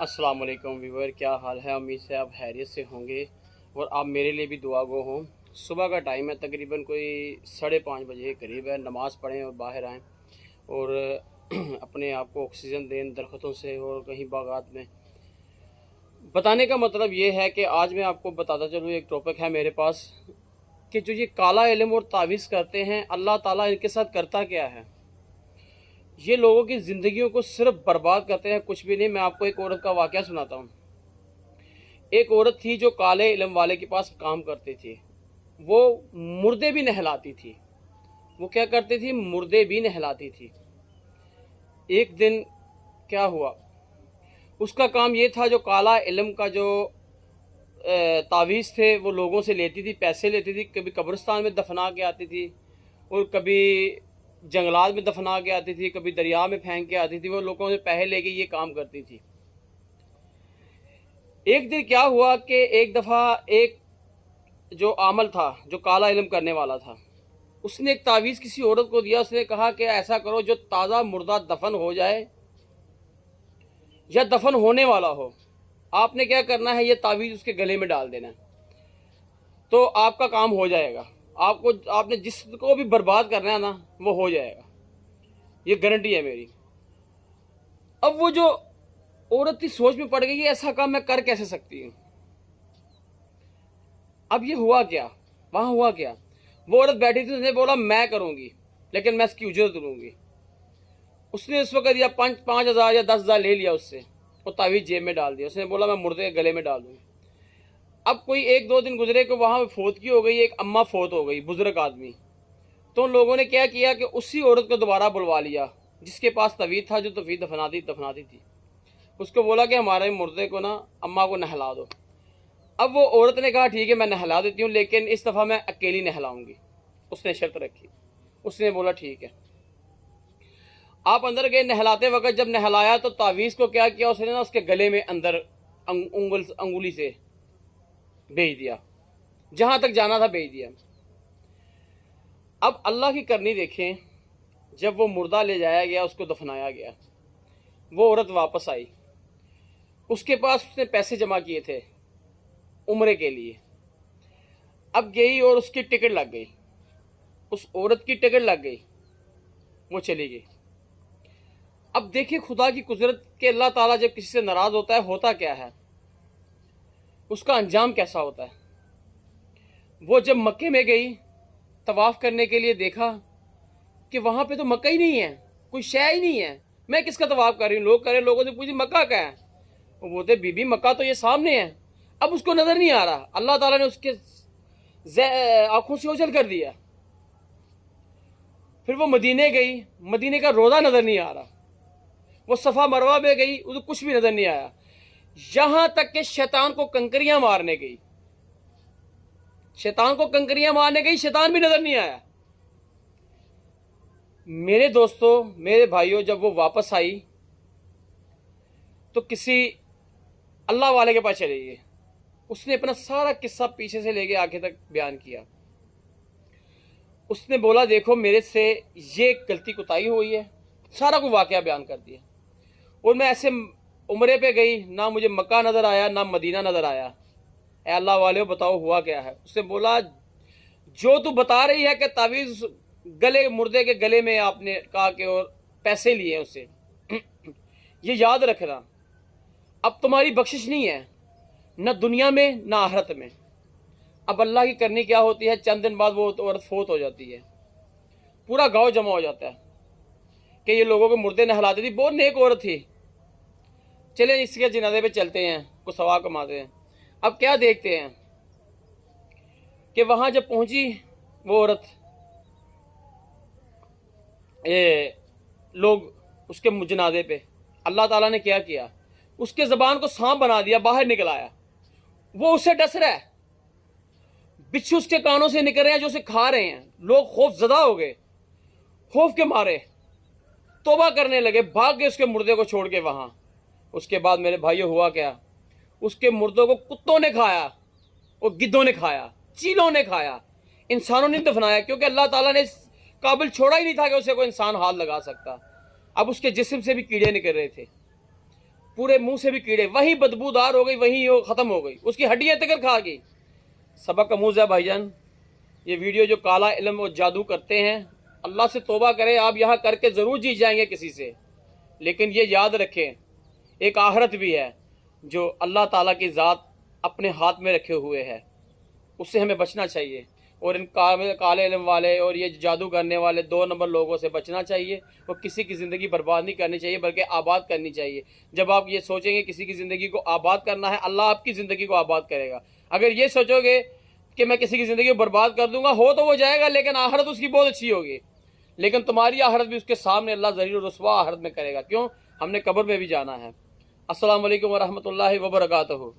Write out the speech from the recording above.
अस्सलाम वालेकुम व्यूवर, क्या हाल है। उम्मीद से आप खैरियत से होंगे और आप मेरे लिए भी दुआ गो हों। सुबह का टाइम है, तकरीबन कोई 5:30 बजे के करीब है। नमाज़ पढ़ें और बाहर आएँ और अपने आप को ऑक्सीजन दें दरख्तों से और कहीं बागात में। बताने का मतलब ये है कि आज मैं आपको बताता चलूँ, एक टॉपिक है मेरे पास कि जो ये काला इल्म और तावीज़ करते हैं, अल्लाह ताला इनके साथ करता क्या है। ये लोगों की ज़िंदगियों को सिर्फ बर्बाद करते हैं, कुछ भी नहीं। मैं आपको एक औरत का वाक़या सुनाता हूँ। एक औरत थी जो काले इल्म वाले के पास काम करती थी। वो मुर्दे भी नहलाती थी। वो क्या करती थी? मुर्दे भी नहलाती थी। एक दिन क्या हुआ, उसका काम ये था, जो काला इल्म का जो तावीज़ थे वो लोगों से लेती थी, पैसे लेती थी। कभी कब्रिस्तान में दफना के आती थी और कभी जंगलात में दफना के आती थी, कभी दरिया में फेंक के आती थी। वो लोगों से पैसे लेके ये काम करती थी। एक दिन क्या हुआ कि एक दफ़ा एक जो आमल था, जो काला इल्म करने वाला था, उसने एक तावीज़ किसी औरत को दिया। उसने कहा कि ऐसा करो, जो ताज़ा मुर्दा दफन हो जाए या दफन होने वाला हो, आपने क्या करना है, ये तावीज़ उसके गले में डाल देना है, तो आपका काम हो जाएगा। आपने जिसको भी बर्बाद करना है ना, वो हो जाएगा, ये गारंटी है मेरी। अब वो जो औरत थी सोच में पड़ गई, ऐसा काम मैं कर कैसे सकती हूँ। अब ये हुआ क्या, वहां हुआ क्या, वो औरत बैठी थी, उसने बोला मैं करूंगी, लेकिन मैं इसकी उजरत लूंगी। उसने उस वक्त या 5,000 या 10,000 ले लिया उससे, वो तावीज़ जेब में डाल दिया। उसने बोला मैं मुर्दे के गले में डाल दूंगी। अब कोई 1-2 दिन गुजरे कि वहां फौत की हो गई, एक अम्मा फौत हो गई, बुजुर्ग आदमी। तो उन लोगों ने क्या किया कि उसी औरत को दोबारा बुलवा लिया जिसके पास तवीज़ था, जो तवीज़ दफनाती थी। उसको बोला कि हमारे मुर्दे को ना, अम्मा को नहला दो। अब वो औरत ने कहा ठीक है मैं नहला देती हूँ, लेकिन इस दफ़ा मैं अकेली नहलाऊंगी। उसने शर्त रखी। उसने बोला ठीक है। आप अंदर गए, नहलाते वक्त जब नहलाया तो तावीज़ को क्या किया उसने ना, उसके गले में अंदर अंगुली से भेज दिया, जहां तक जाना था भेज दिया। अब अल्लाह की करनी देखें, जब वो मुर्दा ले जाया गया, उसको दफनाया गया, वो औरत वापस आई। उसके पास उसने पैसे जमा किए थे उम्रे के लिए। अब गई और उसकी टिकट लग गई, उस औरत की टिकट लग गई, वो चली गई। अब देखिए खुदा की कुदरत के, अल्लाह ताला जब किसी से नाराज होता है, होता क्या है, उसका अंजाम कैसा होता है। वो जब मक्के में गई तवाफ करने के लिए, देखा कि वहां पे तो मक्का ही नहीं है, कोई शय ही नहीं है। मैं किसका तवाफ कर रही हूँ, लोग करें। लोगों से पूछी मक्का क्या है, वो बोलते बीबी मक्का तो ये सामने है। अब उसको नजर नहीं आ रहा, अल्लाह ताला ने उसके आंखों से ओझल कर दिया। फिर वो मदीने गई, मदीने का रोजा नजर नहीं आ रहा। वो सफा मरवा में गई, उसे कुछ भी नजर नहीं आया। यहां तक कि शैतान को कंकरियां मारने गई, शैतान को कंकरियां मारने गई, शैतान भी नजर नहीं आया। मेरे दोस्तों, मेरे भाइयों, जब वो वापस आई तो किसी अल्लाह वाले के पास चली गई। उसने अपना सारा किस्सा पीछे से लेके आगे तक बयान किया। उसने बोला देखो मेरे से ये गलती कुताही हुई है, सारा कोई वाकया बयान कर दिया। और मैं ऐसे उम्रे पे गई, ना मुझे मक्का नजर आया ना मदीना नजर आया। ए अल्लाह वाले बताओ हुआ क्या है। उसने बोला जो तू बता रही है कि तावीज़ गले, मुर्दे के गले में आपने कहा कि और पैसे लिए उससे, ये याद रखना, अब तुम्हारी बख्शिश नहीं है, न दुनिया में न आखिरत में। अब अल्लाह की करनी क्या होती है, चंद दिन बाद वो औरत फौत हो जाती है। पूरा गांव जमा हो जाता है कि ये लोगों के मुर्दे नहलाती थी, बहुत नेक औरत थी, चले इसके जनाजे पे चलते हैं, कुछ सवाब कमाते हैं। अब क्या देखते हैं कि वहां जब पहुंची वो औरत, ये लोग उसके जनाजे पे, अल्लाह ताला ने क्या किया, उसके ज़बान को सांप बना दिया, बाहर निकल आया। वो उससे डस रहा है, बिच्छू उसके कानों से निकल रहे हैं जो उसे खा रहे हैं। लोग खौफ ज़दा हो गए, खौफ के मारे तौबा करने लगे, भाग गए उसके मुर्दे को छोड़ के वहां। उसके बाद मेरे भाइयों हुआ क्या, उसके मुर्दों को कुत्तों ने खाया और गिद्धों ने खाया, चीलों ने खाया, इंसानों ने दफनाया, क्योंकि अल्लाह ताला ने काबिल छोड़ा ही नहीं था कि उसे कोई इंसान हाथ लगा सकता। अब उसके जिस्म से भी कीड़े निकल रहे थे। पूरे मुंह से भी कीड़े, वही बदबूदार हो गई, वही वो ख़त्म हो गई, उसकी हड्डियाँ तक खा गई। सबक अमूज़ है भाईजान, ये वीडियो जो काला इल्म और जादू करते हैं, अल्लाह से तौबा करें। आप यहाँ करके ज़रूर जीत जाएंगे किसी से, लेकिन ये याद रखें एक आखिरत भी है जो अल्लाह ताला की ज़ात अपने हाथ में रखे हुए है, उससे हमें बचना चाहिए। और इन काले इल्म वाले और ये जादू करने वाले 2 नंबर लोगों से बचना चाहिए। और किसी की ज़िंदगी बर्बाद नहीं करनी चाहिए, बल्कि आबाद करनी चाहिए। जब आप ये सोचेंगे किसी की ज़िंदगी को आबाद करना है, अल्लाह आपकी ज़िंदगी को आबाद करेगा। अगर ये सोचोगे कि मैं किसी की ज़िंदगी को बर्बाद कर दूंगा, हो तो वो जाएगा, लेकिन आखिरत उसकी बहुत अच्छी होगी, लेकिन तुम्हारी आखिरत भी उसके सामने अल्लाह ज़लील और रुस्वा आखिरत में करेगा। क्यों? हमने कब्र में भी जाना है। अस्सलाम वालेकुम व रहमतुल्लाहि व बरकातहू।